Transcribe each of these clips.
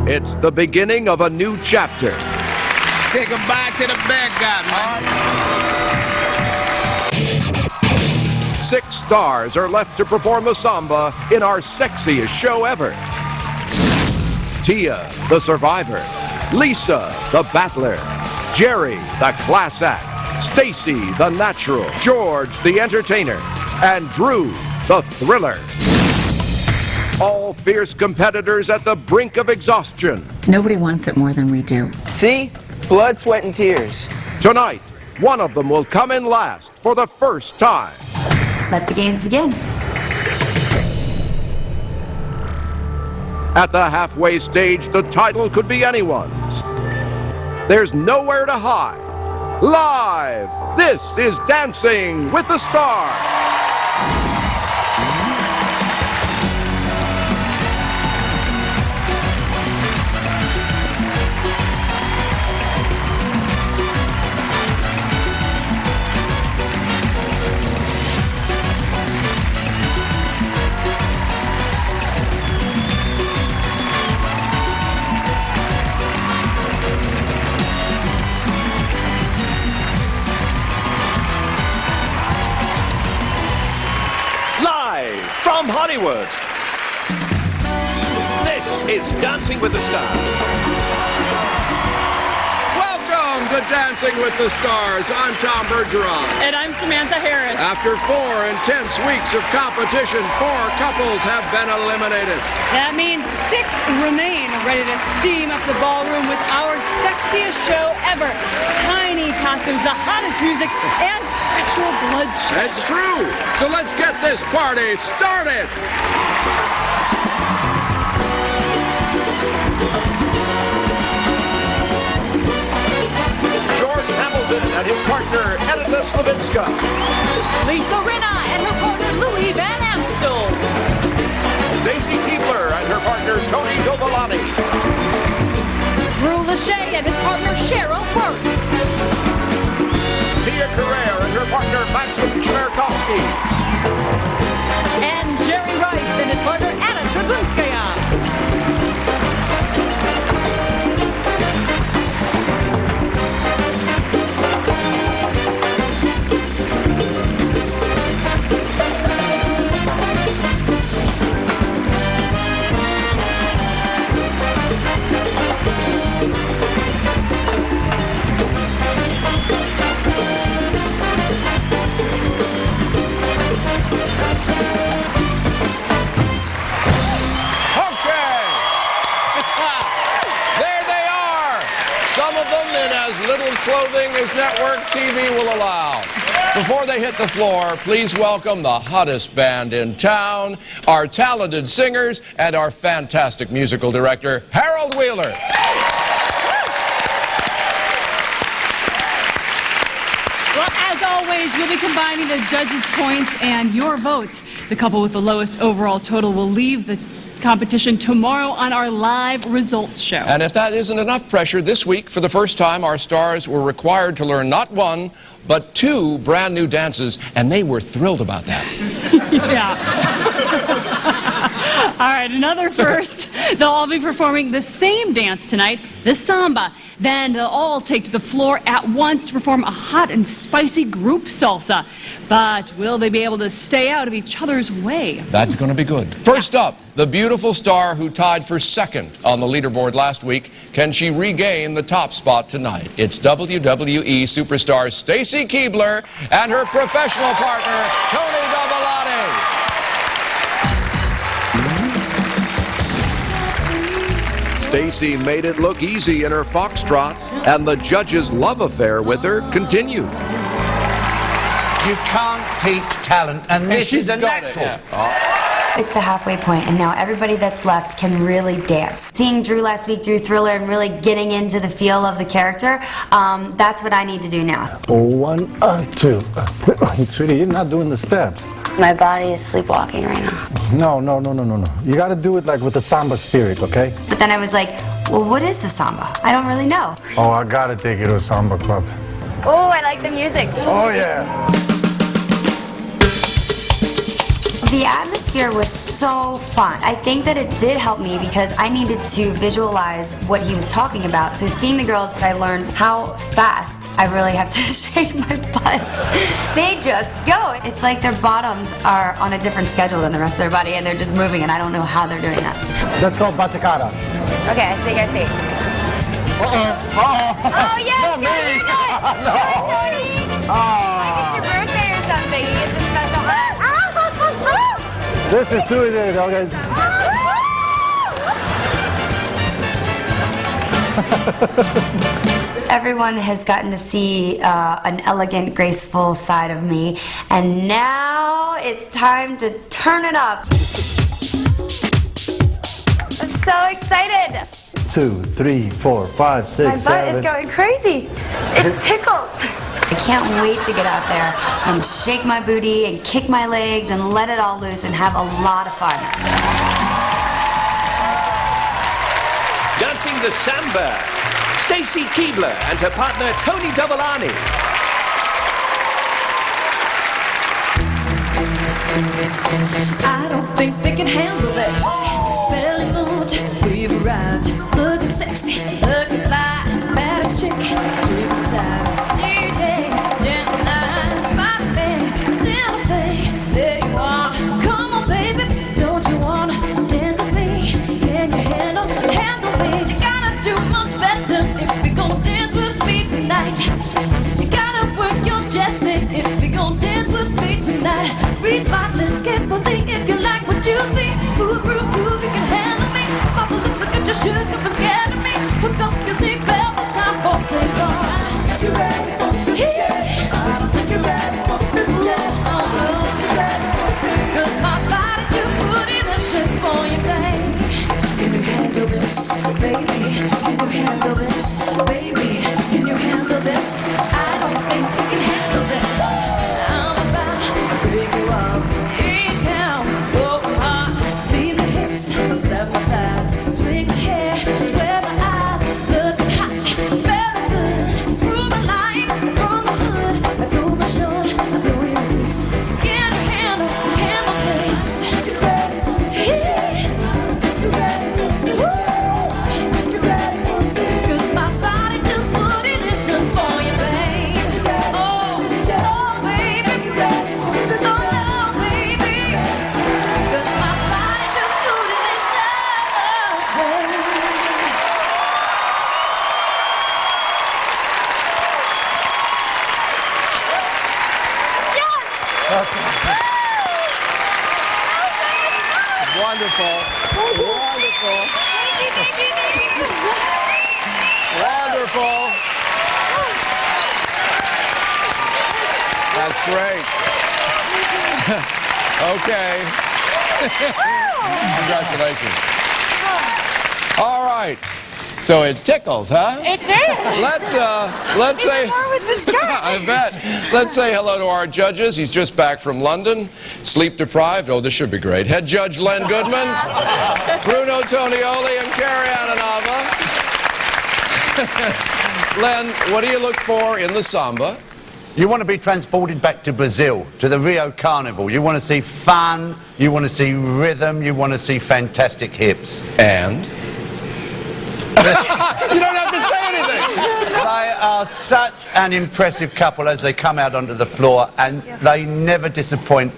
It's the beginning of a new chapter. Say goodbye to the bad guy, man. 6 stars are left to perform the samba in our sexiest show ever. Tia, the survivor. Lisa, the battler. Jerry, the class act. Stacy, the natural. George, the entertainer. And Drew, the thriller. All fierce competitors at the brink of exhaustion. Nobody wants it more than we do. See? Blood, sweat, and tears. Tonight, one of them will come in last for the first time. Let the games begin. At the halfway stage, the title could be anyone's. There's nowhere to hide. Live, this is Dancing with the Stars. From Hollywood, this is Dancing with the Stars. Welcome to Dancing with the Stars. I'm Tom Bergeron. And I'm Samantha Harris. After 4 intense weeks of competition, 4 couples have been eliminated. That means 6 remain ready to steam up the ballroom with our sexiest show ever. Tiny costumes, the hottest music, and actual bloodshed. That's true. So let's get this party started. George Hamilton and his partner, Edita Slavinska. Lisa Rinna and her partner, Louis Van Amstel. Stacy Keebler and her partner, Tony Dovolani. Drew Lachey and his partner, Cheryl Burke. Tia Carrere and her partner, Maxim Chmerkovsky. And Jerry Rice and his partner, Anna Trebunskaya. Clothing as network TV will allow. Before they hit the floor, please welcome the hottest band in town, our talented singers, and our fantastic musical director, Harold Wheeler. Well, as always, we'll be combining the judges' points and your votes. The couple with the lowest overall total will leave the competition tomorrow on our live results show. And if that isn't enough pressure, this week, for the first time, our stars were required to learn not 1, but 2 brand new dances, and they were thrilled about that. Yeah. All right, another first. They'll all be performing the same dance tonight, the samba. Then they'll all take to the floor at once to perform a hot and spicy group salsa. But will they be able to stay out of each other's way? That's going to be good. First up, the beautiful star who tied for 2nd on the leaderboard last week. Can she regain the top spot tonight? It's WWE superstar Stacy Keebler and her professional partner, Tony Dovolani. Stacy made it look easy in her foxtrot, and the judges' love affair with her continued. You can't teach talent, and this is a natural. It's the halfway point, and now everybody that's left can really dance. Seeing Drew last week, Drew Thriller, and really getting into the feel of the character, that's what I need to do now. 1, 2. Sweetie, you're not doing the steps. My body is sleepwalking right now. No. You got to do it like with the samba spirit, okay? But then I was like, well, what is the samba? I don't really know. Oh, I got to take you to a samba club. Oh, I like the music. Oh, yeah. The atmosphere was so fun. I think that it did help me because I needed to visualize what he was talking about. So seeing the girls, I learned how fast I really have to shake my butt. They just go. It's like their bottoms are on a different schedule than the rest of their body, and they're just moving, and I don't know how they're doing that. That's called bachata. Okay, I see. Oh, yes, Not me. No. It's your birthday or something. You get the special hat. This is too easy, okay? Everyone has gotten to see an elegant, graceful side of me, and now it's time to turn it up. I'm so excited. 2, 3, 4, 5, 6, My butt 7. is going crazy. It tickles. I can't wait to get out there and shake my booty and kick my legs and let it all loose and have a lot of fun. Dancing the samba, Stacy Keebler and her partner Tony Dovolani. I don't think they can handle this. Belly moved, weave around, looking sexy, looking fly, baddest chick, chick inside. DJ, gentle nice, my thing, tell a thing that you want. Come on, baby, don't you wanna dance with me? Can you handle me? You gotta do much better if you're gonna dance with me tonight. You gotta work your Jessie if you're gonna dance with me tonight. Read my lips carefully if you like what you see. Move, you can handle me. My lips are good, you shook up and scared of me. Hook up your seatbelt, it's time for take off. You ready for this? Yeah. I don't think you're ready for this. Yeah. Cause my body too pretty, that's just for you, babe. Can you handle this, baby? Can you handle this, baby? Can you handle this? I don't think you can handle this. I'm about to break you off. Each town, open heart, leave my hips, step my thighs, swing my hair, square my eyes, looking hot, smelling good, move my life from the hood, I go my shoulder, I know your waist. Can you handle this? You ready? Yeah. You ready? Woo! You ready? Cause my body too bootylicious for you, babe. Oh, baby. Oh, baby. Cause my body too bootylicious, babe. Wonderful. Wonderful. Wonderful. That's great. Okay. Congratulations. All right. So it tickles, huh? It did. Let's say. More with the skirt. I bet. Let's say hello to our judges. He's just back from London, sleep deprived. Oh, this should be great. Head Judge Len Goodman, Bruno Tonioli, and Carrie Ananava. Len, what do you look for in the samba? You want to be transported back to Brazil, to the Rio Carnival. You want to see fun, you want to see rhythm, you want to see fantastic hips. And? You don't have to say anything. They are such an impressive couple as they come out onto the floor, and they never disappoint.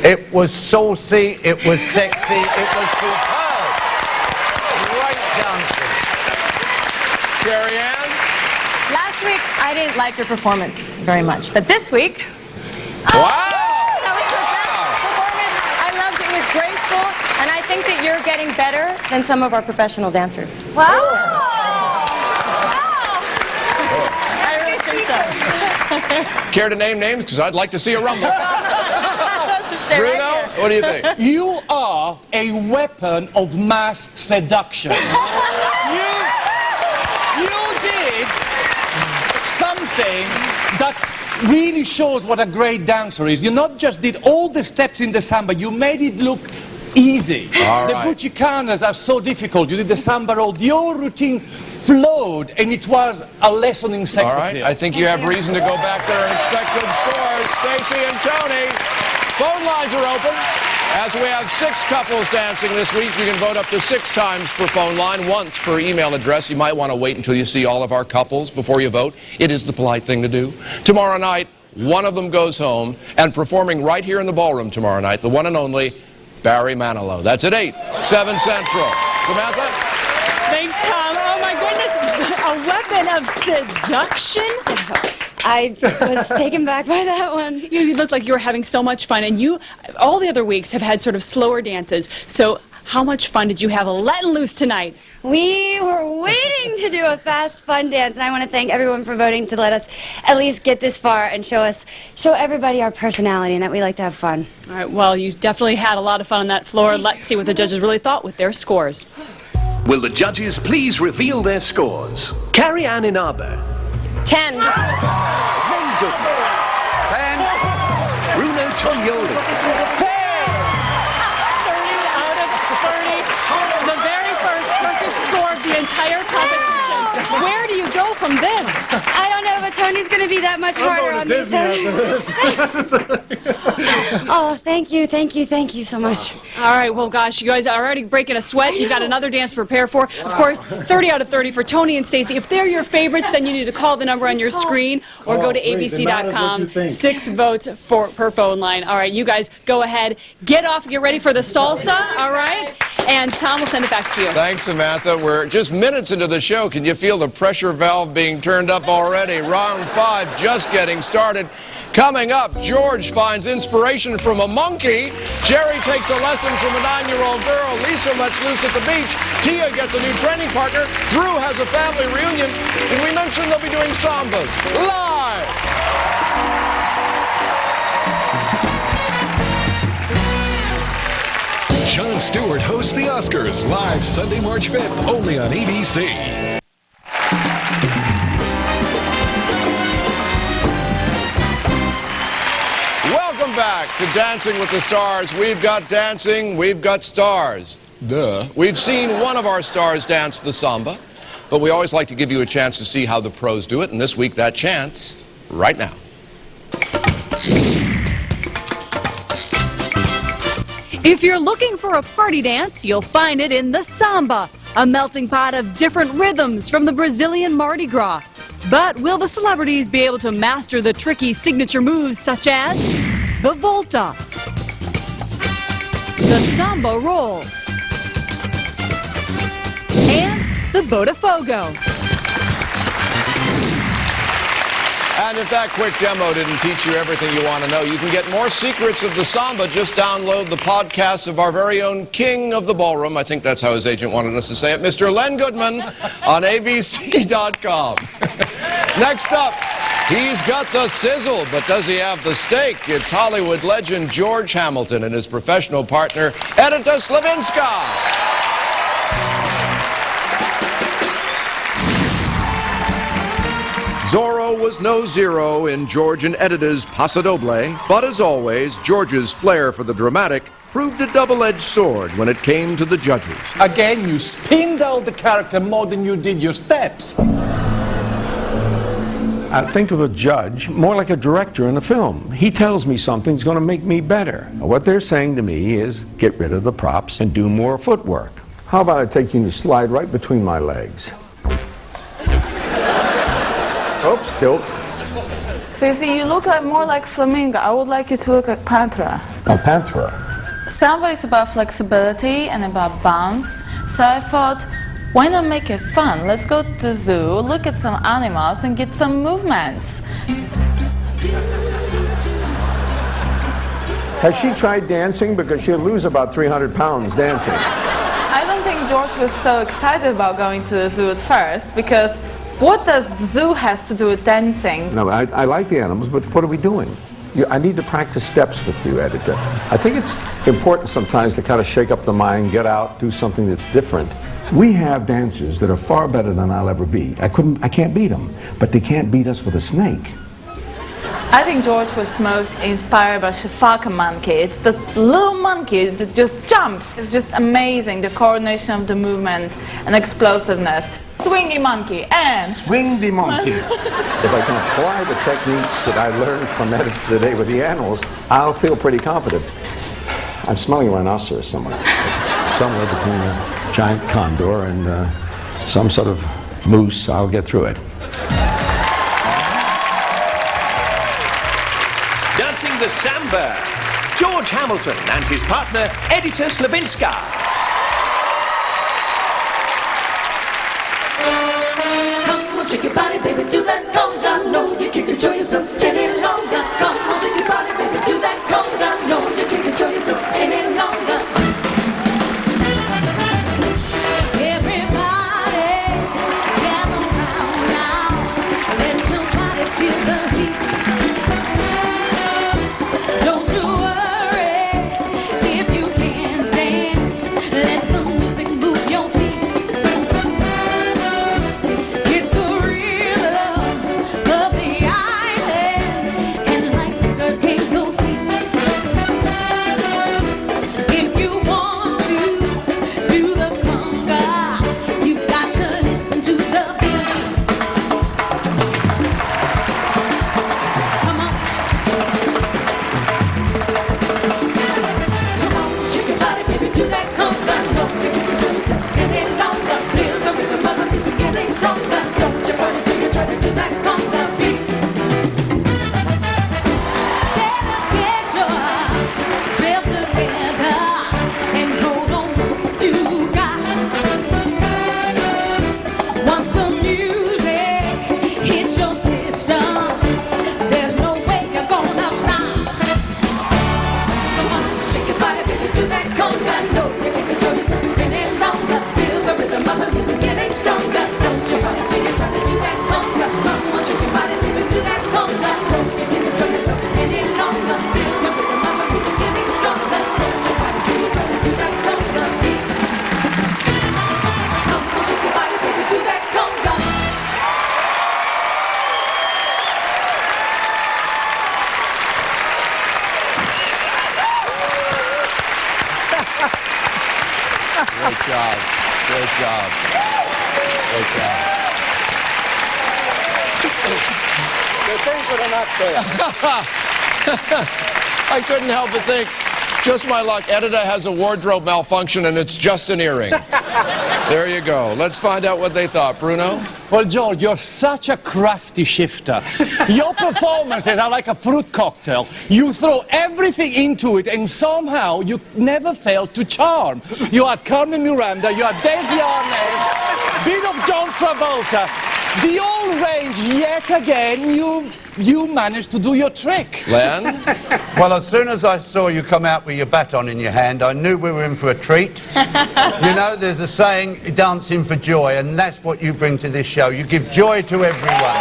It was saucy, it was sexy, it was superb. Great dancing. Carrie Ann? Last week, I didn't like your performance very much, but this week, Wow! that was the best performance. I loved it. It was graceful, and I think that you're getting better than some of our professional dancers. Wow! I really think so. Care to name names? Because I'd like to see a rumble. Let's just stay right Bruno, here. what do you think? You are a weapon of mass seduction. You did something that really shows what a great dancer is. You not just did all the steps in the samba, you made it look easy. All The right. buchicanas are so difficult. You did the samba roll. Your routine flowed, and it was a lesson in sex All right, appeal. I think you have reason to go back there and expect good scores. Stacy and Tony, phone lines are open. As we have 6 couples dancing this week, you can vote up to 6 times per phone line, once per email address. You might want to wait until you see all of our couples before you vote. It is the polite thing to do. Tomorrow night, one of them goes home, and performing right here in the ballroom tomorrow night, the one and only Barry Manilow. That's at 8, 7 Central. Samantha? Thanks, Tom. Oh, my goodness. A weapon of seduction? I was taken back by that one. You looked like you were having so much fun, and you, all the other weeks, have had sort of slower dances. So how much fun did you have letting loose tonight? We were waiting to do a fast, fun dance, and I want to thank everyone for voting to let us at least get this far and show everybody our personality and that we like to have fun. All right, well, you definitely had a lot of fun on that floor. Let's see what the judges really thought with their scores. Will the judges please reveal their scores? Carrie Ann Inaba. 10. Ray Goodman. 10. Bruno Toglioli. 10! 30 out of 30. The very first perfect score of the entire competition. Where do you go from this? I don't know, but Tony's going to be that much harder on me. Oh, thank you so much. All right, well, gosh, you guys are already breaking a sweat. You've got another dance to prepare for. Of course, 30 out of 30 for Tony and Stacy. If they're your favorites, then you need to call the number on your screen or go to abc.com. 6 votes per phone line. All right, you guys go ahead. Get off, get ready for the salsa, all right? And Tom will send it back to you. Thanks, Samantha. We're just minutes into the show. Can you feel the pressure valve being turned up already? Round 5 just getting started. Coming up, George finds inspiration from a monkey. Jerry takes a lesson from a 9-year-old girl. Lisa lets loose at the beach. Tia gets a new training partner. Drew has a family reunion. And we mentioned they'll be doing sambas live. Jon Stewart hosts the Oscars live Sunday, March 5th, only on ABC. Welcome back to Dancing with the Stars. We've got dancing, we've got stars. Duh. We've seen one of our stars dance the samba, but we always like to give you a chance to see how the pros do it, and this week that chance, right now. If you're looking for a party dance, you'll find it in the samba, a melting pot of different rhythms from the Brazilian Mardi Gras. But will the celebrities be able to master the tricky signature moves such as the volta, the samba roll, and the botafogo? And if that quick demo didn't teach you everything you want to know, you can get more secrets of the samba. Just download the podcast of our very own king of the ballroom. I think that's how his agent wanted us to say it, Mr. Len Goodman, on abc.com. Next up, he's got the sizzle, but does he have the steak? It's Hollywood legend George Hamilton and his professional partner, Edita Slavinska. Zorro was no zero in George and Edita's Paso Doble, but as always, George's flair for the dramatic proved a double-edged sword when it came to the judges. Again, you spinned out the character more than you did your steps. I think of a judge more like a director in a film. He tells me something's going to make me better. What they're saying to me is get rid of the props and do more footwork. How about I take you to slide right between my legs? Oops, tilt. Cece, you look more like flamingo. I would like you to look like panthera. A panthera. Samba is about flexibility and about bounce. So I thought, why not make it fun? Let's go to the zoo, look at some animals, and get some movements. Has she tried dancing? Because she'll lose about 300 pounds dancing. I don't think George was so excited about going to the zoo at first, because what does the zoo has to do with dancing? No, I like the animals, but what are we doing? I need to practice steps with you, Edita. I think it's important sometimes to kind of shake up the mind, get out, do something that's different. We have dancers that are far better than I'll ever be. I can't beat them, but they can't beat us with a snake. I think George was most inspired by Shafaka monkey. It's the little monkey that just jumps. It's just amazing, the coordination of the movement and explosiveness. Swingy monkey and... Swing the monkey. If I can apply the techniques that I learned from Edita today with the animals, I'll feel pretty confident. I'm smelling a rhinoceros somewhere. Somewhere between a giant condor and some sort of moose. I'll get through it. Dancing the samba, George Hamilton and his partner, Edita Slavinska. Come on, shake your body, baby, do that conga. No, you can't control yourself any longer. Come on, shake your body, baby, do that conga. No, you can't control yourself any longer. Everybody, gather round now. Let your body feel the heat. Don't you worry if you can't dance. Let the music move your feet. It's the rhythm of the island, and like the king so sweet. If you want to do the conga, you've got to listen to the beat. Come on. Come on, shake your body, baby, do that conga. Don't you can't control yourself any longer. Feel the rhythm of the music getting stronger. Don't you fight until you try to do that conga beat. Better get yourself together and hold on what you got. Once the music hits your system, there's no way you're gonna stop. Come on, shake your body, baby, do that conga. No, you can't control yourself any longer. Feel the rhythm of the music getting stronger. Don't you fight until you try to do that conga. Come on, shake your body, baby, do that conga. No, you can't control yourself any longer. Feel the rhythm of the music getting stronger. Don't you fight until you try to do that conga beat. Come on, shake your body, baby, do that conga. Great job. Great job. Great job. There are things that are not there. I couldn't help but think, just my luck, Edita has a wardrobe malfunction and it's just an earring. There you go. Let's find out what they thought. Bruno? Well, George, you're such a crafty shifter. Your performances are like a fruit cocktail. You throw everything into it and somehow you never fail to charm. You had Carmen Miranda, you had Desi Arnaz, bit of John Travolta. The old range, yet again, you managed to do your trick. Len? Well, as soon as I saw you come out with your baton in your hand, I knew we were in for a treat. You know, there's a saying, dancing for joy, and that's what you bring to this show. You give joy to everyone.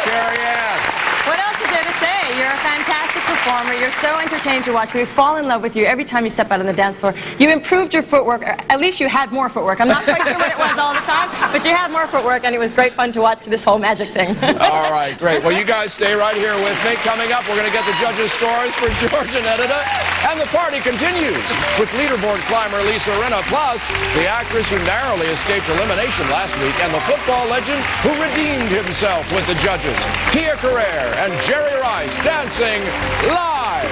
Carrie Ann. What else is there to say? You're a fantastic performer. You're so entertaining to watch. We fall in love with you every time you step out on the dance floor. You improved your footwork. Or at least you had more footwork. I'm not quite sure what it was all the time, but you had more footwork, and it was great fun to watch this whole magic thing. All right, great. Well, you guys stay right here with me. Coming up, we're going to get the judges' scores for George and Edita. And the party continues with leaderboard climber Lisa Rinna, plus the actress who narrowly escaped elimination last week, and the football legend who redeemed himself with the judges, Tia Carrere and Jerry Rice, dancing live.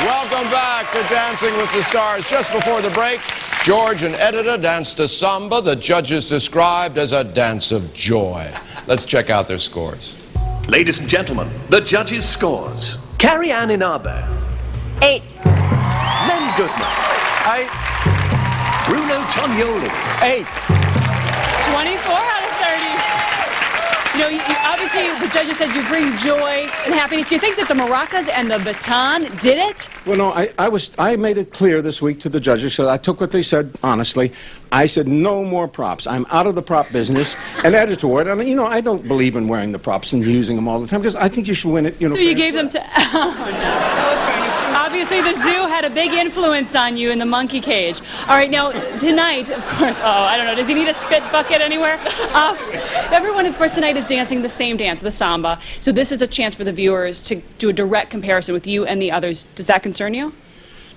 Welcome back to Dancing with the Stars. Just before the break, George and Edita danced a samba the judges described as a dance of joy. Let's check out their scores. Ladies and gentlemen, the judges' scores. Carrie Ann Inaba. 8. Len Goodman. 8. Bruno Tognoli. 8. 24 out of 30. You know, obviously the judges said you bring joy and happiness. Do you think that the maracas and the baton did it? Well, no, I made it clear this week to the judges, so I took what they said honestly. I said no more props. I'm out of the prop business. And editor, and you know, I don't believe in wearing the props and using them all the time because I think you should win it. You know. So you gave them to. Oh, no. Obviously, the zoo had a big influence on you in the monkey cage. All right, now tonight, of course. Oh, I don't know. Does he need a spit bucket anywhere? Everyone, of course, tonight is dancing the same dance, the samba. So this is a chance for the viewers to do a direct comparison with you and the others. Does that concern you?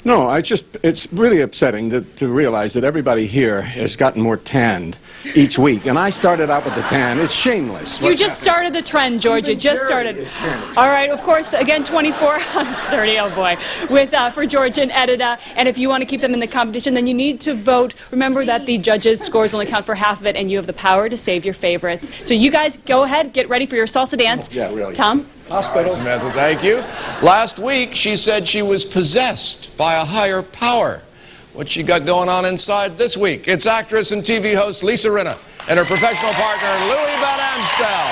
No, it's really upsetting to realize that everybody here has gotten more tanned each week. And I started out with the tan. It's shameless. You just started the trend, George. It just started. All right, of course, again, 24 on 30, oh boy, for George and Edita. And if you want to keep them in the competition, then you need to vote. Remember that the judges' scores only count for half of it, and you have the power to save your favorites. So you guys go ahead, get ready for your salsa dance. Yeah, really. Tom? Hospital. Samantha, thank you. Last week, she said she was possessed by a higher power. What she got going on inside this week? It's actress and TV host Lisa Rinna and her professional partner Louis Van Amstel.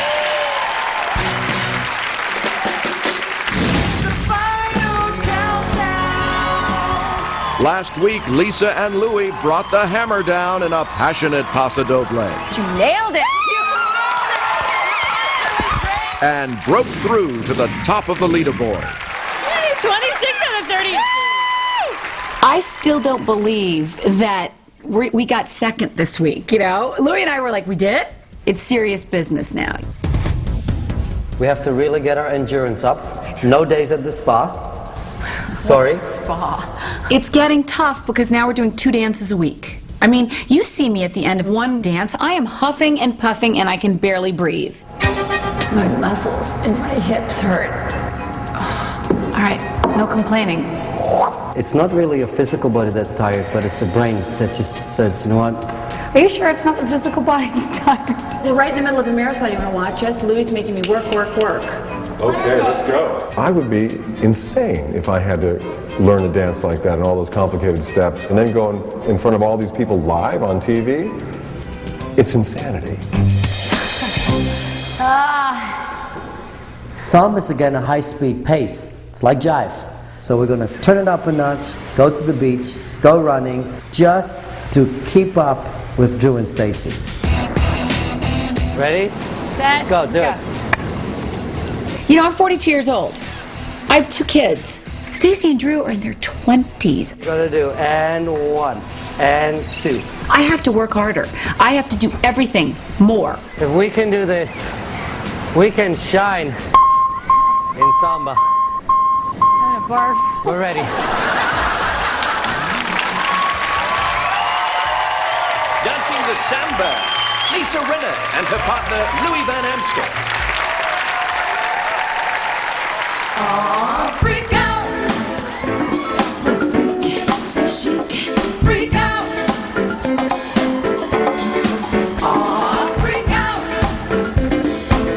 Last week, Lisa and Louis brought the hammer down in a passionate paso doble. You nailed it. And broke through to the top of the leaderboard. 26 out of 30. I still don't believe that we got second this week, you know? Louis and I were like, we did? It's serious business now. We have to really get our endurance up. No days at the spa. Sorry. Spa. It's getting tough because now we're doing 2 dances a week. I mean, you see me at the end of one dance, I am huffing and puffing and I can barely breathe. My muscles and my hips hurt. All right, no complaining. It's not really your physical body that's tired, but it's the brain that just says, you know what? Are you sure it's not the physical body that's tired? We're right in the middle of the marathon. You want to watch us? Louis is making me work. Okay, let's go. I would be insane if I had to learn a dance like that and all those complicated steps and then go in front of all these people live on TV. It's insanity. Samba is again a high-speed pace. It's like jive. So we're going to turn it up a notch, go to the beach, go running, just to keep up with Drew and Stacy. Ready? Let's go, do it. You know, I'm 42 years old. I have 2 kids. Stacy and Drew are in their 20s. We're going to do and 1 and 2. I have to work harder. I have to do everything more. If we can do this, we can shine in Samba. Barf. We're ready. Dancing the Samba, Lisa Rinna and her partner Louis Van Amstel. Freak out. The freak, so chic. Freak out. Freak out.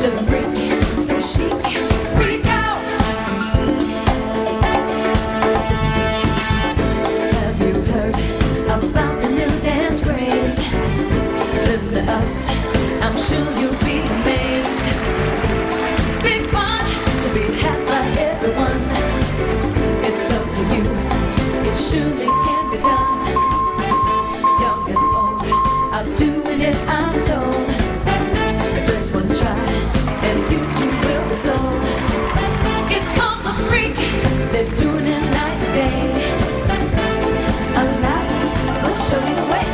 The freak, so chic. Freak out. Have you heard about the new dance craze? Listen to us, I'm sure you'll be amazed. Big fun to be had by everyone. It's up to you, it surely can be done. Young and old are doing it, I'm told. Just one try and you too will be sold. It's called the freak, they're doing it night and day. Allow us, we'll show you the way.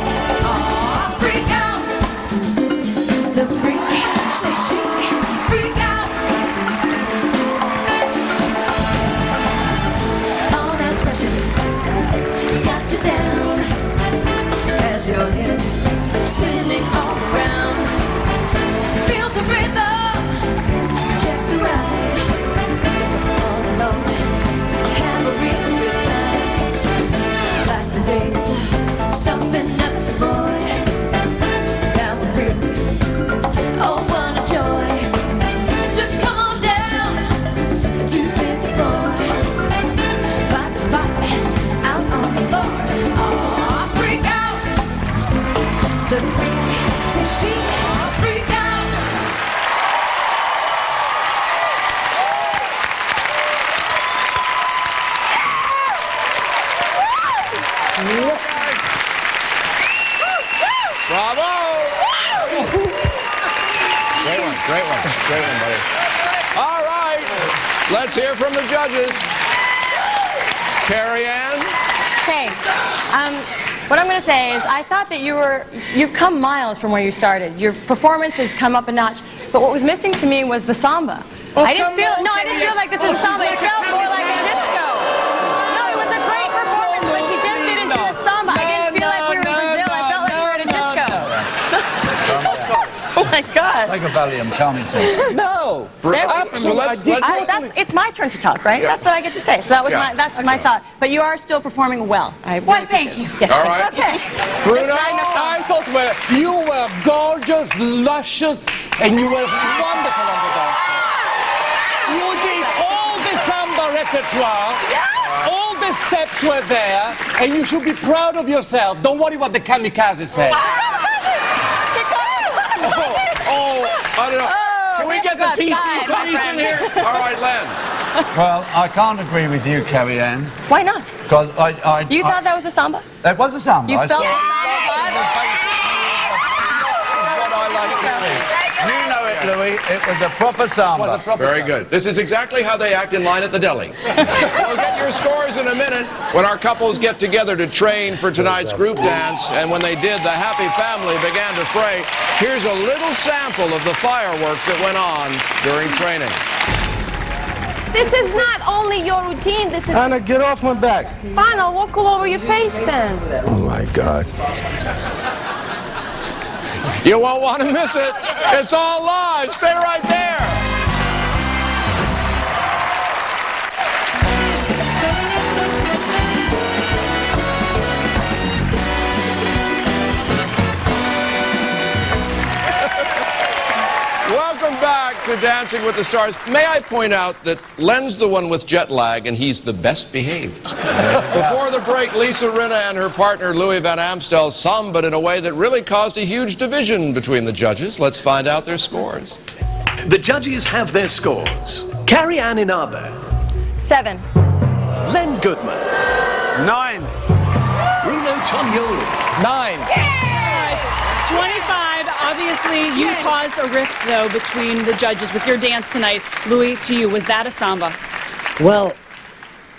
Freak out. The freak, say she, freak out. All that pressure has got you down as your head spinning all around. Feel the rhythm, check the ride. All along, have a real good time. Like the days, stomping up as a boy. Now we're free. Oh, what a joy. Just come on down to 54. Like a spot out on the floor. Freak out. The freak says she, freak out. Bravo! Great one, buddy. All right, let's hear from the judges. Carrie Ann? Okay. What I'm going to say is I thought that you've come miles from where you started. Your performance has come up a notch. But what was missing to me was the samba. I didn't feel like this was a samba. It felt more like a disco. No, it was a great performance. my God. Take a Valium, calm yourself. No. It's my turn to talk, right? Yeah. That's what I get to say. So that was Yeah. that's my thought. But you are still performing well. Why, thank you. Yes. All right. Okay. Bruno? I thought you were gorgeous, luscious, and you were wonderful on the dance floor. You did all the samba repertoire. All the steps were there, and you should be proud of yourself. Don't worry what the kamikaze said. I don't know. Can we get the PC police in here? All right, Len. Well, I can't agree with you, Carrie Ann. Why not? Because You thought that was a samba? That was a samba. You I felt thought- it? You know it, Louis. It was a proper samba. Very good. This is exactly how they act in line at the deli. We'll get your scores in a minute when our couples get together to train for tonight's group dance. And when they did, the happy family began to fray. Here's a little sample of the fireworks that went on during training. This is not only your routine, this is... Anna, get off my back. Fine, I'll walk all over your face then. Oh my God. You won't want to miss it. It's all live. Stay right there. Welcome back to Dancing with the Stars. May I point out that Len's the one with jet lag, and he's the best behaved. Before the break, Lisa Rinna and her partner Louis Van Amstel sambaed in a way that really caused a huge division between the judges. Let's find out their scores. The judges have their scores. Carrie Ann Inabe, 7. Len Goodman, 9. Bruno Tognoli, 9. 25. Obviously, you caused a rift, though, between the judges with your dance tonight. Louis, to you, was that a samba? Well,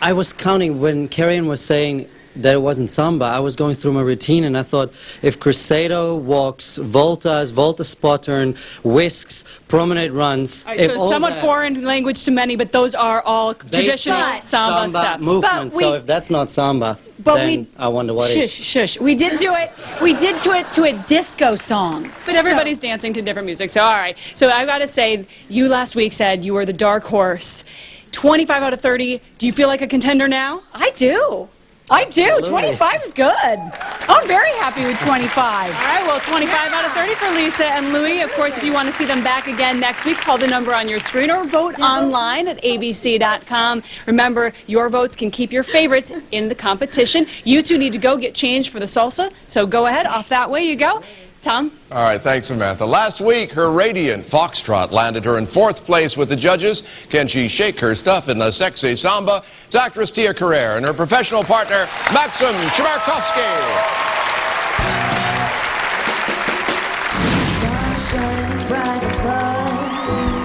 I was counting when Carrie Ann was saying that it wasn't samba. I was going through my routine, and I thought if cruzeiro, walks, voltas, volta spot turn, whisks, promenade runs... All right, so somewhat foreign language to many, but those are all traditional samba steps. movement. So if that's not samba, then I wonder what is. Shush. We did do it. We did do it to a disco song. But everybody's dancing to different music, so all right. So I've got to say, you last week said you were the dark horse. 25 out of 30. Do you feel like a contender now? I do. I do. Absolutely. 25 is good. I'm very happy with 25. All right, well, 25 out of 30 for Lisa and Louis. Of course, if you want to see them back again next week, call the number on your screen or vote online at abc.com. Remember, your votes can keep your favorites in the competition. You two need to go get changed for the salsa, so go ahead. Off that way you go. Tom? All right, thanks, Samantha. Last week, her radiant foxtrot landed her in 4th place with the judges. Can she shake her stuff in the sexy samba? It's actress Tia Carrere and her professional partner, Maxim Chmerkovsky.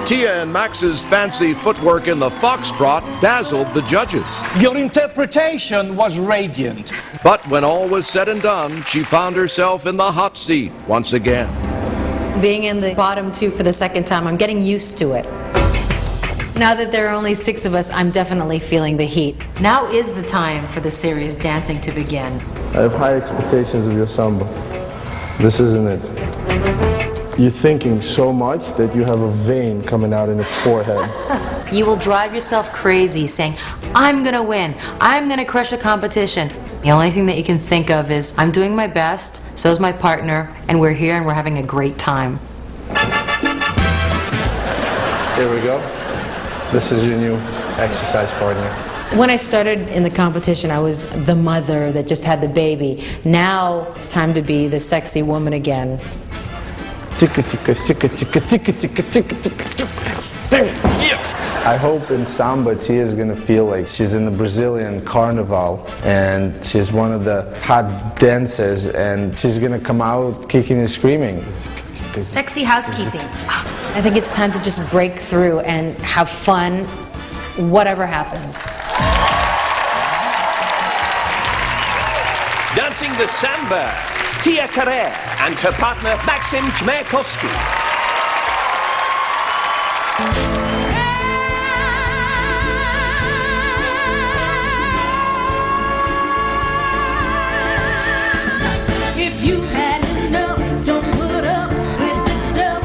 Tia and Max's fancy footwork in the foxtrot dazzled the judges. Your interpretation was radiant. But when all was said and done, she found herself in the hot seat once again. Being in the bottom 2 for the second time, I'm getting used to it. Now that there are only 6 of us, I'm definitely feeling the heat. Now is the time for the serious dancing to begin. I have high expectations of your samba. This isn't it. You're thinking so much that you have a vein coming out in the forehead. You will drive yourself crazy saying, I'm gonna win, I'm gonna crush a competition. The only thing that you can think of is, I'm doing my best, so is my partner, and we're here and we're having a great time. Here we go. This is your new exercise partner. When I started in the competition, I was the mother that just had the baby. Now it's time to be the sexy woman again. Ticka, ticka, ticka, ticka, ticka, ticka, ticka, ticka. Yes! I hope in samba, Tia is gonna feel like she's in the Brazilian carnival and she's one of the hot dancers and she's gonna come out kicking and screaming. Sexy housekeeping. I think it's time to just break through and have fun, whatever happens. dancing the samba, Tia Carrere and her partner Maxim Chmerkovsky. If you had enough, don't put up with this stuff.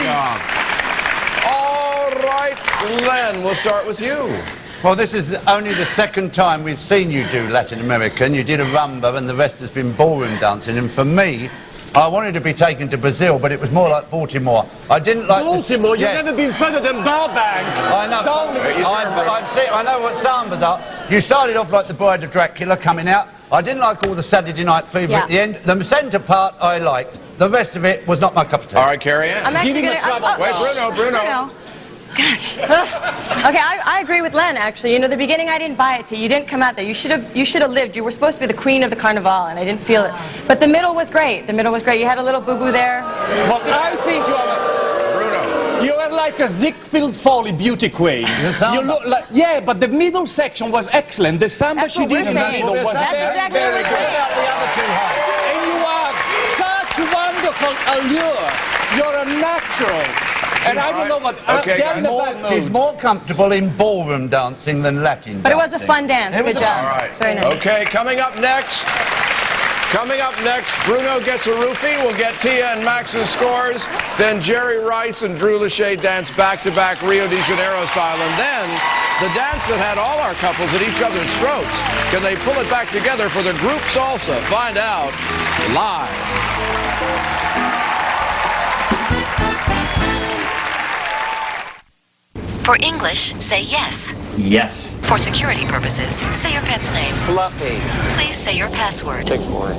job. All right, Len, we'll start with you. Well, this is only the second time we've seen you do Latin American. You did a rumba and the rest has been ballroom dancing. And for me, I wanted to be taken to Brazil, but it was more like Baltimore. I didn't like Baltimore? You've never been further than Burbank. I know. I know what sambas are. You started off like the Bride of Dracula coming out. I didn't like all the Saturday Night Fever at the end. The centre part I liked. The rest of it was not my cup of tea. All right, Carrie Ann. I'm actually going to... Wait, Bruno. Gosh. Okay, I agree with Len, actually. You know, the beginning, I didn't buy it to you. You didn't come out there. You should have lived. You were supposed to be the queen of the carnival, and I didn't feel it. But the middle was great. The middle was great. You had a little boo-boo there. Well, I think you are like a Ziegfeld Folly beauty queen. You look like, yeah, but the middle section was excellent. The samba she did in the middle was very, very good. And you have such wonderful allure. You're a natural. And I don't know what... She's more comfortable in ballroom dancing than Latin dancing. But it was a fun dance. Good job. All right. Very nice. Okay, coming up next, Bruno gets a roofie. We'll get Tia and Max's scores. Then Jerry Rice and Drew Lachey dance back-to-back Rio de Janeiro style. And then the dance that had all our couples at each other's throats. Can they pull it back together for the group salsa? Find out live. For English, say yes. Yes. For security purposes, say your pet's name. Fluffy. Please say your password. Big boy.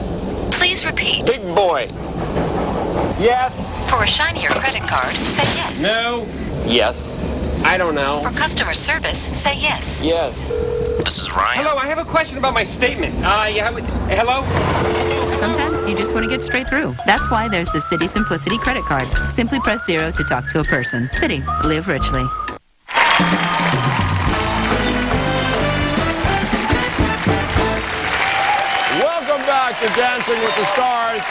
Please repeat. Big boy. Yes. For a shinier credit card, say yes. No. Yes. I don't know. For customer service, say yes. Yes. This is Ryan. Hello, I have a question about my statement. Hello? Sometimes you just want to get straight through. That's why there's the Citi Simplicity credit card. Simply press 0 to talk to a person. Citi. Live richly. Welcome back to Dancing with the Stars.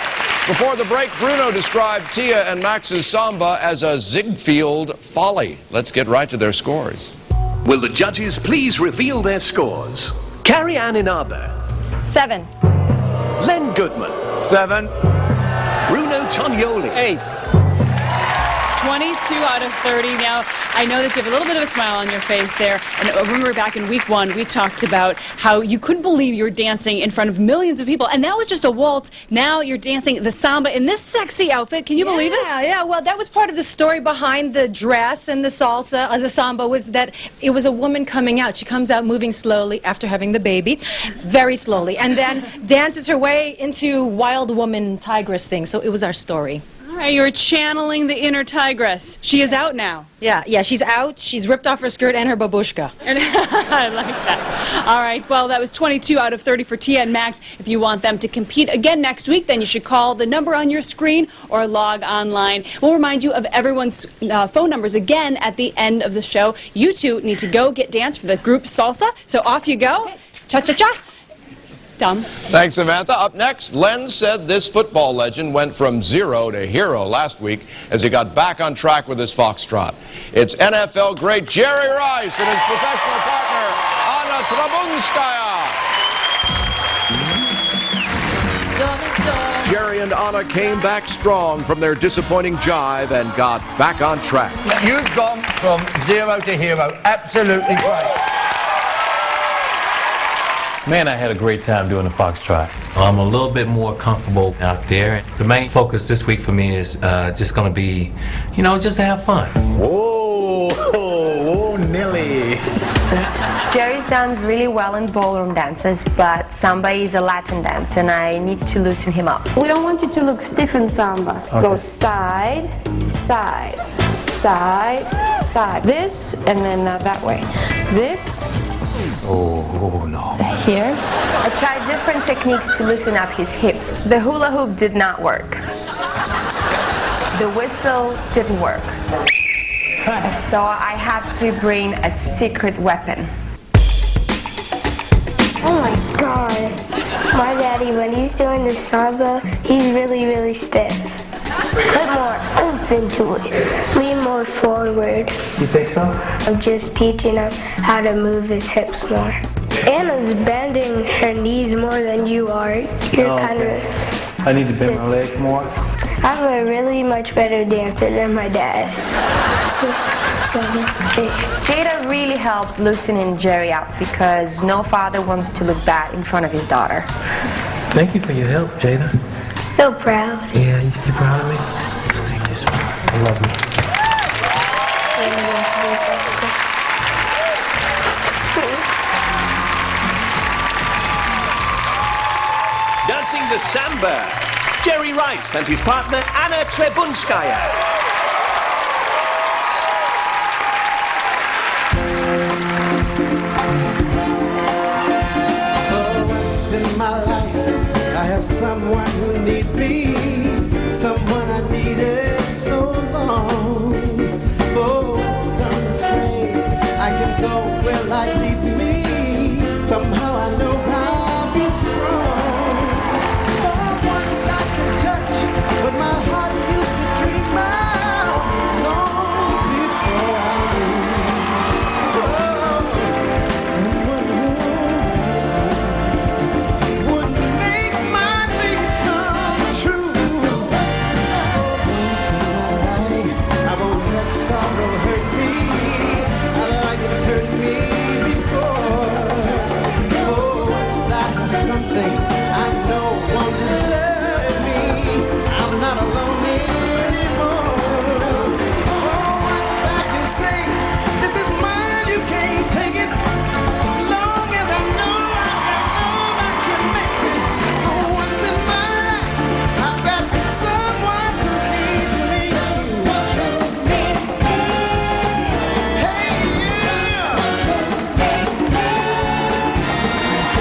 Before the break, Bruno described Tia and Max's samba as a Ziegfeld Folly. Let's get right to their scores. Will the judges please reveal their scores? Carrie Ann Inaba. 7. Len Goodman. 7. Bruno Tognoli. 8. 22 out of 30. Now, I know that you have a little bit of a smile on your face there. And I remember back in week 1, we talked about how you couldn't believe you were dancing in front of millions of people. And that was just a waltz. Now you're dancing the samba in this sexy outfit. Can you believe it? Yeah, well, that was part of the story behind the dress and the salsa, the samba, was that it was a woman coming out. She comes out moving slowly after having the baby, very slowly, and then dances her way into wild woman tigress thing. So it was our story. All right, you're channeling the inner tigress. She is out now. Yeah, she's out. She's ripped off her skirt and her babushka. I like that. All right, well, that was 22 out of 30 for Tia and Max. If you want them to compete again next week, then you should call the number on your screen or log online. We'll remind you of everyone's phone numbers again at the end of the show. You two need to go get dance for the group salsa, so off you go. Cha-cha-cha. Dumb. Thanks, Samantha. Up next, Len said this football legend went from zero to hero last week as he got back on track with his foxtrot. It's NFL great Jerry Rice and his professional partner, Anna Trabunskaya. Jerry and Anna came back strong from their disappointing jive and got back on track. You've gone from zero to hero. Absolutely great. Man, I had a great time doing the foxtrot. I'm a little bit more comfortable out there. The main focus this week for me is just going to be, just to have fun. Whoa, Nelly. Jerry's done really well in ballroom dances, but samba is a Latin dance, and I need to loosen him up. We don't want you to look stiff in samba. Okay. Go side, side, side, side. This, and then that way. This. Oh, no. Here. I tried different techniques to loosen up his hips. The hula hoop did not work. The whistle didn't work. So I had to bring a secret weapon. Oh my gosh. My daddy, when he's doing the samba, he's really, really stiff. Put more oomph into it. Lean more forward. You think so? I'm just teaching him how to move his hips more. Anna's bending her knees more than you are. You're kind of... I need to bend my legs more? I'm a really much better dancer than my dad. 6, 7, 8. Jada really helped loosening Jerry up because no father wants to look bad in front of his daughter. Thank you for your help, Jada. So proud. Yeah, you proud of me? Thank you, sweetheart. I love you. Dancing the samba, Jerry Rice and his partner Anna Trebunskaya. In my life, I have someone who needs me, someone I needed so long. Oh, I'm afraid I can go where life leads me. Somehow I know I'll be strong. Oh, once I can touch what my heart used to dream of long before I knew. Oh, someone would make my dream come true. Once in my life, I won't let sorrow hurt me like it's hurt me before. Oh, once I have something I know won't desert me, I'm not alone anymore. Oh, once I can say, this is mine, you can't take it. Long as I know I can make it. Oh, once in my life, I've got someone who needs me. Hey, yeah.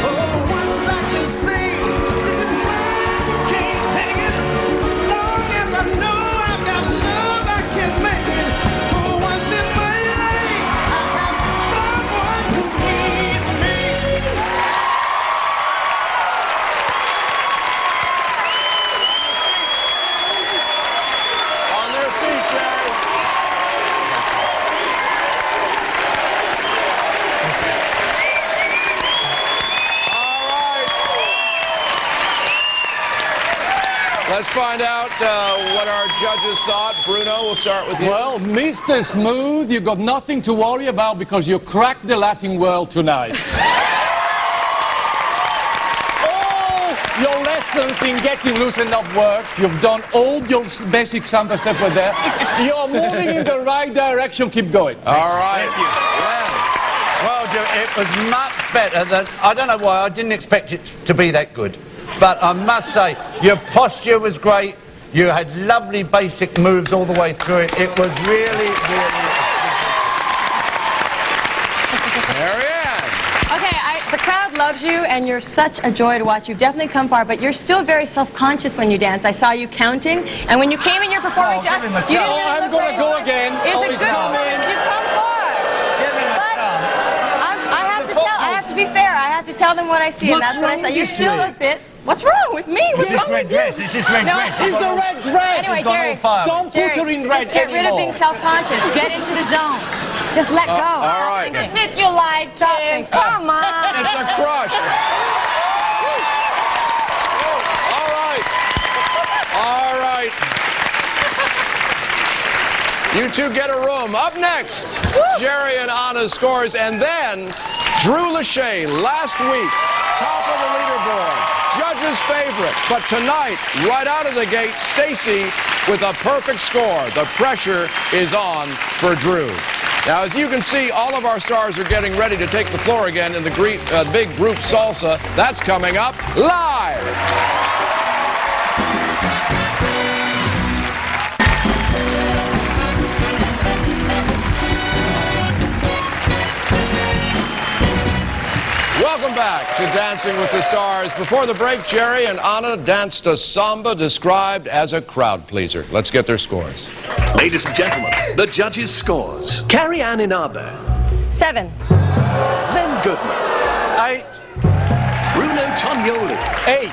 Oh, once I can say, this is mine, you can't take it. Long as I know I've got love, I can make it. Oh, once in my life, I have someone who needs me. On their feet, Jerry. All right. Let's find out what our judges thought. Bruno, we'll start with you. Well, Mr. Smooth, you got nothing to worry about because you cracked the Latin world tonight. All your lessons in getting loosened up worked. You've done all your basic samba steps were there. You're moving in the right direction. Keep going. All right. Well, it was much better than... I don't know why, I didn't expect it to be that good. But I must say, your posture was great. You had lovely basic moves all the way through it. It was really, really... Marianne. Okay, the crowd loves you, and you're such a joy to watch. You've definitely come far, but you're still very self-conscious when you dance. I saw you counting, and when you came in your performing to us, you didn't really I'm look gonna very go far. again. It's Oh, a he's good coming. performance. You've come far. I have to be fair. I have to tell them what I see, and What's that's what I wrong saw. You this still week? look bits. What's wrong with me? What's wrong with you? This is red No, dress. It's the red dress. Anyway, It's gone Jerry, all fire. Don't put her in red just get rid of anymore. being self-conscious. Get into the zone. Just let go. all right. Admit you like him. Come on. It's a crush. All right. All right. You two get a room. Up next, Jerry and Anna's scores, and then Drew Lachey, last week, top of the leaderboard, judge's favorite. But tonight, right out of the gate, Stacy with a perfect score. The pressure is on for Drew. Now, as you can see, all of our stars are getting ready to take the floor again in the big group salsa. That's coming up live. Welcome back to Dancing with the Stars. Before the break, Jerry and Anna danced a samba described as a crowd pleaser. Let's get their scores. Ladies and gentlemen, the judges' scores. Carrie Ann Inabe, 7. Len Goodman, 8. Bruno Tognoli, 8.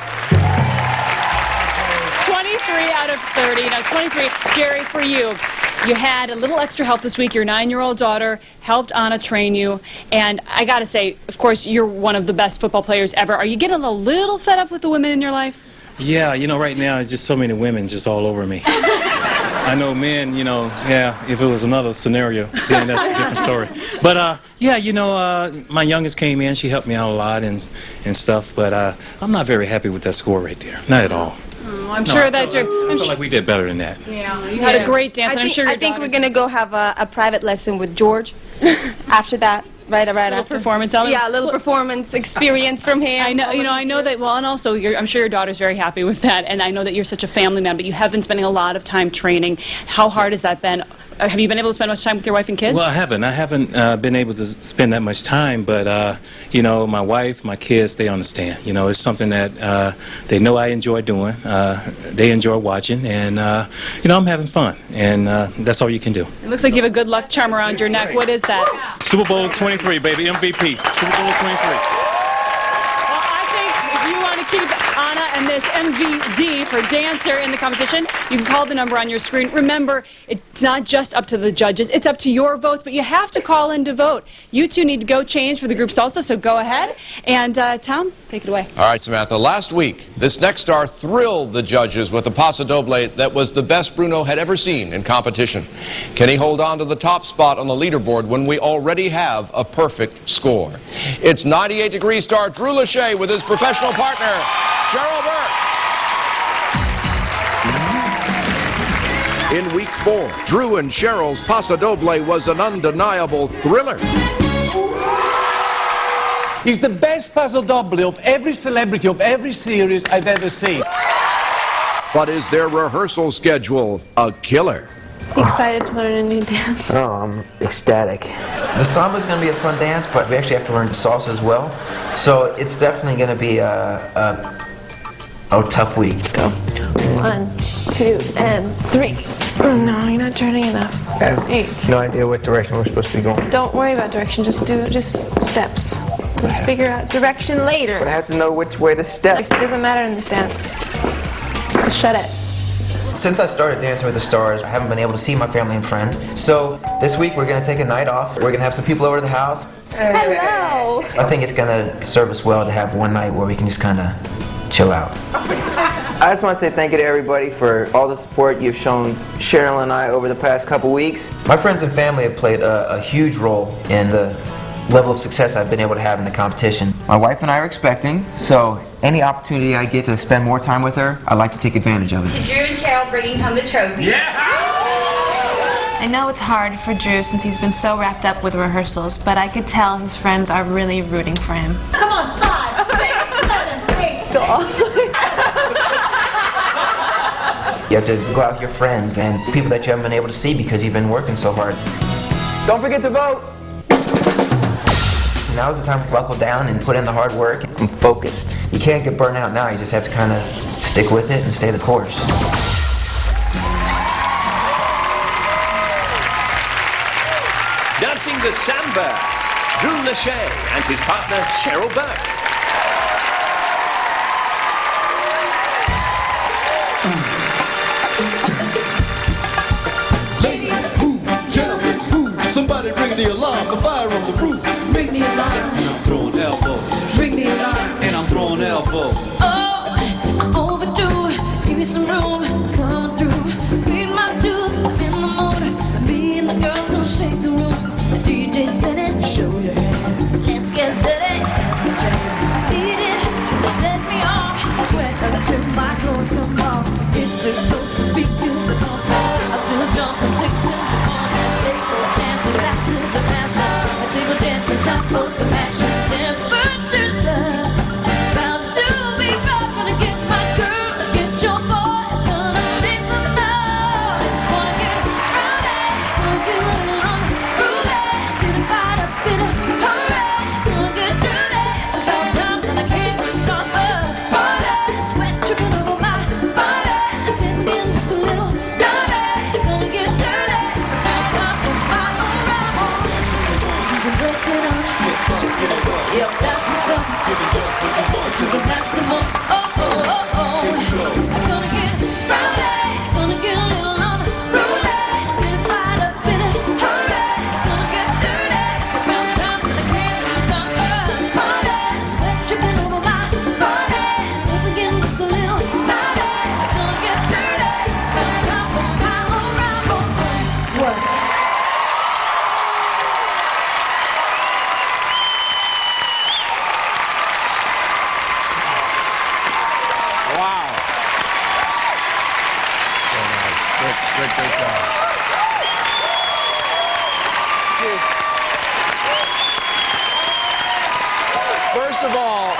23 out of 30. Now, 23. Jerry, for you. You had a little extra help this week. Your 9-year-old daughter helped Anna train you. And I got to say, of course, you're one of the best football players ever. Are you getting a little fed up with the women in your life? Yeah, you know, right now, it's just so many women just all over me. I know men, you know, yeah, if it was another scenario, then that's a different story. But, yeah, you know, my youngest came in. She helped me out a lot and stuff. But I'm not very happy with that score right there. Not at all. I'm sure that I feel like we did better than that. Yeah, you had a great dance, and I'm sure your I think we're daughters- going to go have a private lesson with George after that. Right after performance. Yeah, a little performance experience from him. I know, I know that. Well, and also, I'm sure your daughter's very happy with that. And I know that you're such a family man, but you have been spending a lot of time training. How hard has that been? Have you been able to spend much time with your wife and kids? Well, I haven't been able to spend that much time, but, you know, my wife, my kids, they understand. You know, it's something that they know I enjoy doing. They enjoy watching, and, you know, I'm having fun, and that's all you can do. It looks like you have a good luck charm around your neck. What is that? Super Bowl 23, baby, MVP. Super Bowl 23. Keep Anna and this MVD for dancer in the competition. You can call the number on your screen. Remember, it's not just up to the judges. It's up to your votes, but you have to call in to vote. You two need to go change for the group salsa, so go ahead. And Tom, take it away. All right, Samantha. Last week, this next star thrilled the judges with a paso doble that was the best Bruno had ever seen in competition. Can he hold on to the top spot on the leaderboard when we already have a perfect score? It's 98-degree star Drew Lachey with his professional partner, Cheryl Burke. In week 4, Drew and Cheryl's paso doble was an undeniable thriller. He's the best paso doble of every celebrity of every series I've ever seen. But is their rehearsal schedule a killer? Excited to learn a new dance. Oh, I'm ecstatic. The samba is going to be a fun dance, but we actually have to learn the salsa as well. So it's definitely going to be a tough week. Go. 1, 2, and 3. No, you're not turning enough. I have 8. no idea what direction we're supposed to be going. Don't worry about direction. Just steps. Figure out direction later. But I have to know which way to step. It doesn't matter in this dance. So shut it. Since I started Dancing with the Stars, I haven't been able to see my family and friends. So this week we're going to take a night off. We're going to have some people over to the house. Hello. I think it's going to serve us well to have one night where we can just kind of chill out. I just want to say thank you to everybody for all the support you've shown Cheryl and I over the past couple weeks. My friends and family have played a huge role in the level of success I've been able to have in the competition. My wife and I are expecting, so any opportunity I get to spend more time with her, I like to take advantage of it. To Drew and Cheryl bringing home the trophy. Yeah! I know it's hard for Drew since he's been so wrapped up with rehearsals, but I could tell his friends are really rooting for him. Come on, 5, 6, 7, 8. You have to go out with your friends and people that you haven't been able to see because you've been working so hard. Don't forget to vote! Now is the time to buckle down and put in the hard work and focused. You can't get burnt out now, you just have to kind of stick with it and stay the course. Dancing the samba, Drew Lachey and his partner Cheryl Burke. Ladies, move, gentlemen, move. Somebody ring the alarm, the fire on the roof. Ring the alarm. And I'm throwing elbows. Ring the alarm. And I'm throwing elbows. Oh, I'm overdue. Give me some room. Coming through. Beat my dues. I'm in the mood. Me and the girls gonna shake the room. The DJ spinning. Show your hands. Let's get dirty. Let's get jam. Beat it. Set me off. I sweat until my clothes come off. It's explosive speakers that pump out. I still jumping 6 in the morning. Table dancing, glasses of passion. A table dancing, top of some action. Temperatures up. About to be rough. Gonna get my girls, get your boys. Gonna be some noise. Wanna get rowdy, wanna get rowdy.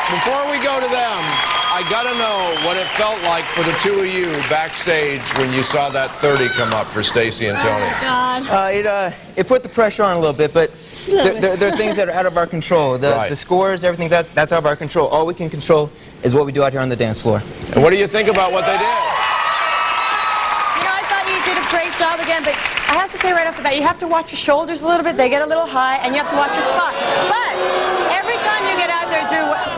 Before we go to them, I gotta know what it felt like for the two of you backstage when you saw that 30 come up for Stacy and Tony. It put the pressure on a little bit, but there are things that are out of our control. The scores, everything that's out of our control. All we can control is what we do out here on the dance floor. And what do you think about what they did? You know, I thought you did a great job again, but I have to say right off the bat, you have to watch your shoulders a little bit. They get a little high, and you have to watch your spot. But every time you get out there,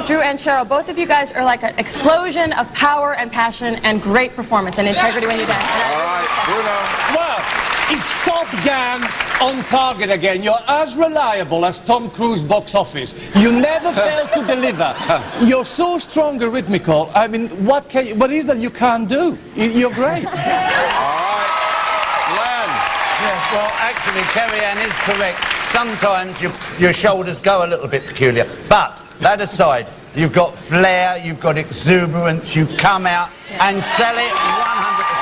Drew and Cheryl, both of you guys are like an explosion of power and passion and great performance and integrity when you dance. All right, Bruno. Well, it's Top Gun on target again. You're as reliable as Tom Cruise box office. You never fail to deliver. You're so strong and rhythmical. I mean, what is that you can't do? You're great. All right, Glenn. Yes, well, actually, Kerry Ann is correct. Sometimes your shoulders go a little bit peculiar. But that aside, you've got flair, you've got exuberance, you come out and sell it 100%.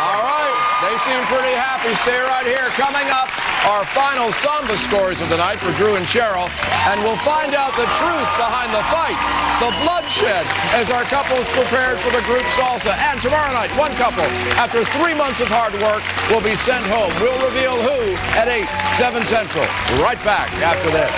All right, they seem pretty happy. Stay right here. Coming up, our final samba scores of the night for Drew and Cheryl, and we'll find out the truth behind the fights, the bloodshed, as our couples prepared for the group salsa. And tomorrow night, one couple, after 3 months of hard work, will be sent home. We'll reveal who at 8, 7 Central. Right back after this.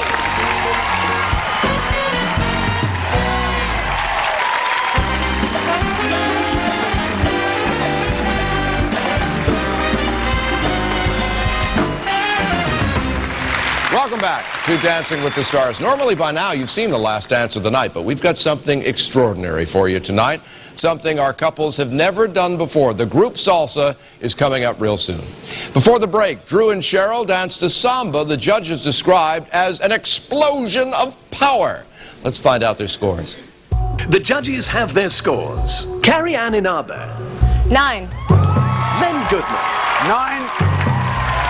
Welcome back to Dancing with the Stars. Normally by now you've seen the last dance of the night, but we've got something extraordinary for you tonight. Something our couples have never done before. The group salsa is coming up real soon. Before the break, Drew and Cheryl danced a samba the judges described as an explosion of power. Let's find out their scores. The judges have their scores. Carrie Ann Inaba. 9. Len Goodman. 9.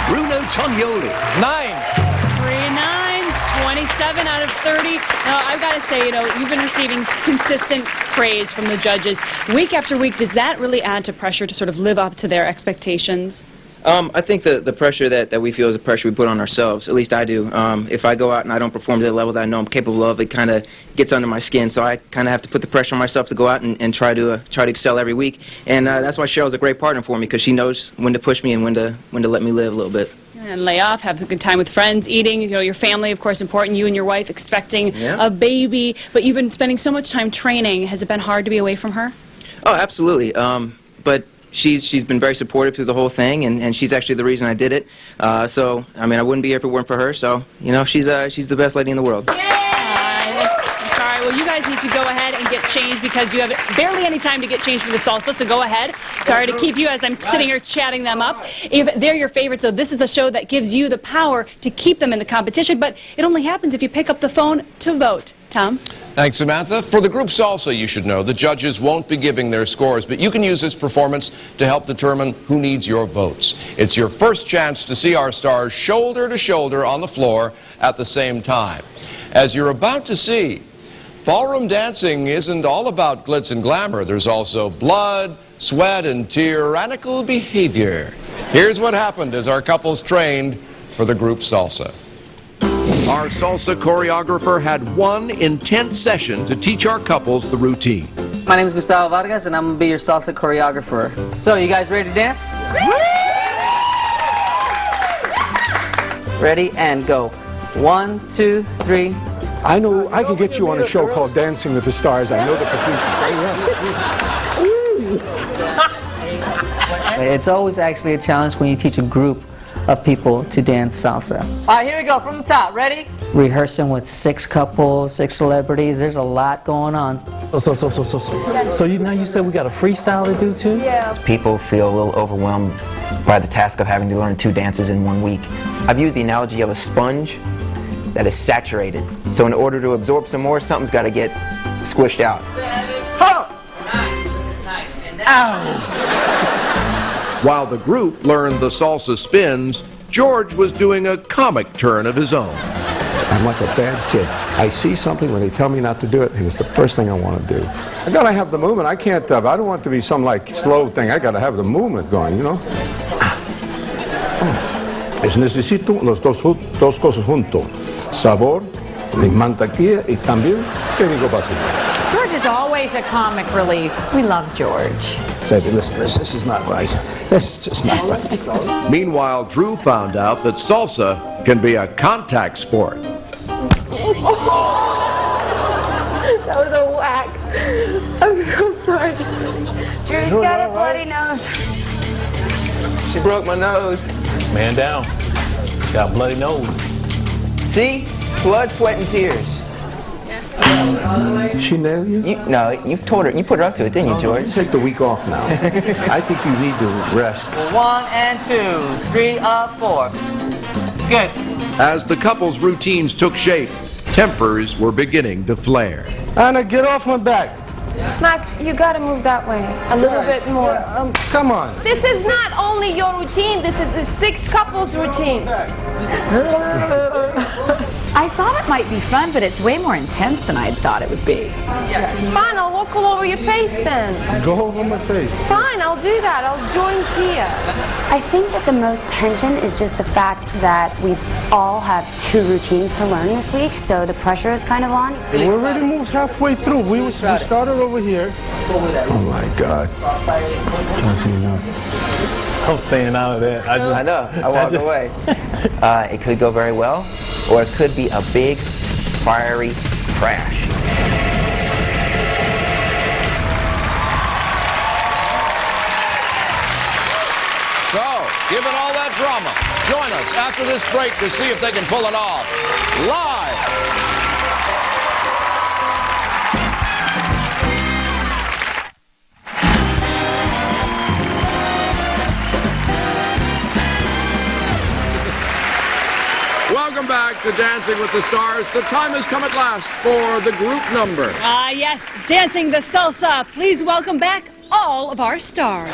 Bruno Tognoli. 9. 3 9s, 27 out of 30. Now, I've got to say, you've been receiving consistent praise from the judges. Week after week, does that really add to pressure to sort of live up to their expectations? I think the pressure that we feel is the pressure we put on ourselves. At least I do. If I go out and I don't perform to the level that I know I'm capable of, it kind of gets under my skin. So I kind of have to put the pressure on myself to go out and try to excel every week. And that's why Cheryl's a great partner for me, because she knows when to push me and when to let me live a little bit. And lay off, have a good time with friends, eating, your family, of course, important. You and your wife expecting a baby. But you've been spending so much time training. Has it been hard to be away from her? Oh, absolutely. But she's been very supportive through the whole thing, and she's actually the reason I did it. So, I mean, I wouldn't be here if it weren't for her. So, she's the best lady in the world. Well, you guys need to go ahead and get changed because you have barely any time to get changed for the salsa, so go ahead. Sorry to keep you as I'm sitting here chatting them up. If they're your favorites, so this is the show that gives you the power to keep them in the competition, but it only happens if you pick up the phone to vote. Tom? Thanks, Samantha. For the group salsa, you should know, the judges won't be giving their scores, but you can use this performance to help determine who needs your votes. It's your first chance to see our stars shoulder to shoulder on the floor at the same time. As you're about to see, ballroom dancing isn't all about glitz and glamour. There's also blood, sweat, and tyrannical behavior. Here's what happened as our couples trained for the group salsa. Our salsa choreographer had one intense session to teach our couples the routine. My name is Gustavo Vargas, and I'm going to be your salsa choreographer. So, you guys ready to dance? Ready, and go. 1, 2, 3. I know I can get you on a show called Dancing with the Stars. I know the producers. It's always actually a challenge when you teach a group of people to dance salsa. All right, here we go, from the top. Ready? Rehearsing with 6 couples, 6 celebrities. There's a lot going on. So now you said we got a freestyle to do too? Yeah. People feel a little overwhelmed by the task of having to learn 2 dances in 1 week. I've used the analogy of a sponge that is saturated. So in order to absorb some more, something's got to get squished out. While the group learned the salsa spins, George was doing a comic turn of his own. I'm like a bad kid. I see something when they tell me not to do it, and it's the first thing I want to do. I gotta have the movement. I can't. I don't want it to be some slow thing. I gotta have the movement going, Necesito los dos cosas juntos. Sabor, mantequilla y también químico básico. He's always a comic relief. We love George. Baby, listen, this is not right. This is just not right. Meanwhile, Drew found out that salsa can be a contact sport. That was a whack. I'm so sorry. Drew's got a bloody nose. She broke my nose. Man down. Got a bloody nose. See? Blood, sweat, and tears. She nailed you? No, you told her. You put her up to it, didn't you, George? Take the week off now. I think you need to rest. 1 and 2, 3 of 4. Good. As the couple's routines took shape, tempers were beginning to flare. Anna, get off my back. Max, you gotta move that way a little bit more. Come on. This is not only your routine, this is the 6 couples routine. I thought it might be fun, but it's way more intense than I thought it would be. Fine, I'll walk all over your face then. Go over my face. Fine, I'll do that. I'll join Tia. I think that the most tension is just the fact that we all have 2 routines to learn this week, so the pressure is kind of on. We already moved halfway through. We started over here. Oh my God. Drives me nuts. I'm staying out of that. I know. I walked away. It could go very well, or it could be a big, fiery crash. So, given all that drama, join us after this break to see if they can pull it off. Live! Welcome back to Dancing with the Stars. The time has come at last for the group number. Yes, Dancing the Salsa. Please welcome back all of our stars.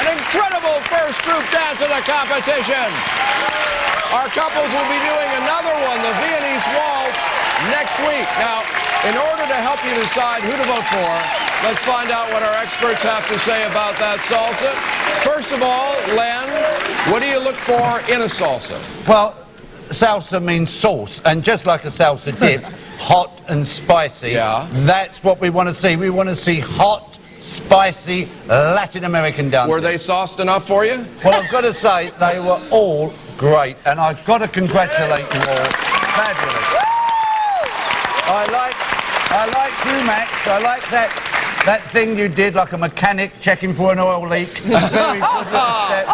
Incredible first group dance of the competition. Our couples will be doing another one, the Viennese Waltz, next week. Now, in order to help you decide who to vote for, let's find out what our experts have to say about that salsa. First of all, Len, what do you look for in a salsa? Well, salsa means sauce, and just like a salsa dip, hot and spicy. Yeah. That's what we want to see. We want to see hot, spicy Latin American dancing. Were they sauced enough for you? Well, I've got to say, they were all great, and I've got to congratulate you all. Fabulous. I like Drew Max. I like that thing you did like a mechanic checking for an oil leak. Very good little step.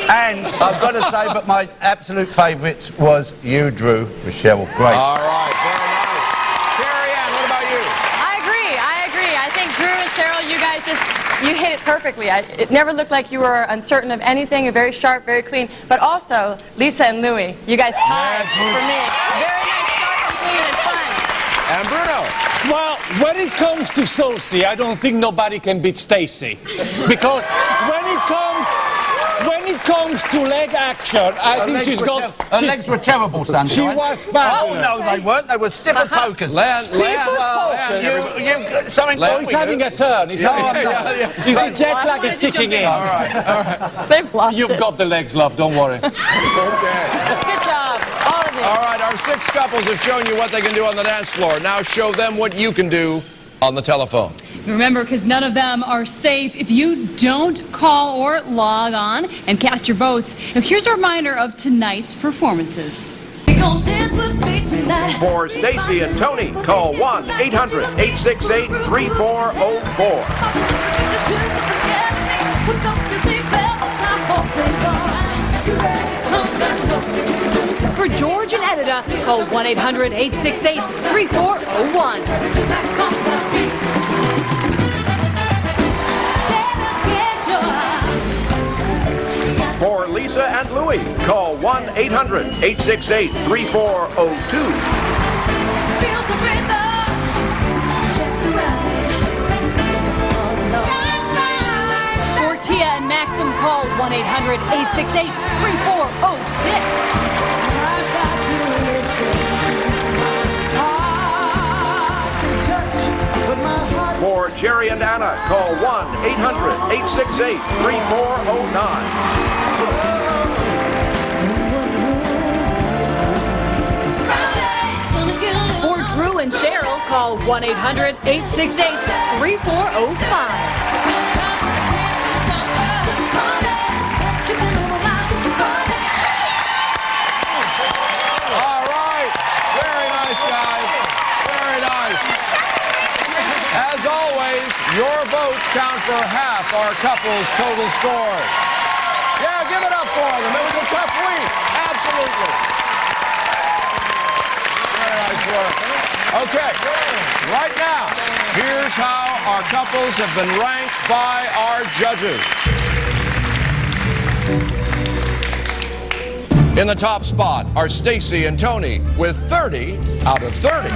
And I've got to say, but my absolute favourite was you, Drew. Michelle, great. All right, very nice. Carrie Ann, what about you? I agree. I think Drew and Cheryl, you guys you hit it perfectly. It never looked like you were uncertain of anything. You're very sharp, very clean. But also, Lisa and Louie, you guys tied for me. Very nice, sharp and clean and fun. And Bruno. Well, when it comes to Saucy, I don't think nobody can beat Stacy. Because when it comes to leg action, I think she's got... Her legs were terrible, son. She was fabulous. Oh, no, they weren't. They were stiff as pokers. He's having a turn. His jet lag is kicking in. All right. They've lost You've got the legs, love. Don't worry. Okay. Good job, all of you. All right, our 6 couples have shown you what they can do on the dance floor. Now show them what you can do on the telephone. Remember, because none of them are safe if you don't call or log on and cast your votes. Now, here's a reminder of tonight's performances. For Stacy and Tony, call 1-800-868-3404. For George and Edita, call 1-800-868-3401. For Lisa and Louie, call 1-800-868-3402. For Tia and Maxim, call 1-800-868-3406. For Jerry and Anna, call 1-800-868-3409. For Drew and Cheryl, call 1-800-868-3405. As always, your votes count for half our couple's total score. Yeah, give it up for them. It was a tough week. Absolutely. Very nice work. Okay, right now, here's how our couples have been ranked by our judges. In the top spot are Stacy and Tony with 30 out of 30.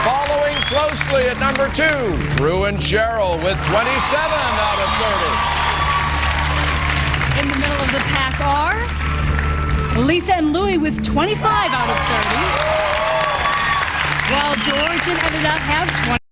Following closely at number 2, Drew and Cheryl with 27 out of 30. In the middle of the pack are Lisa and Louie with 25 out of 30. While George and Edita have 20.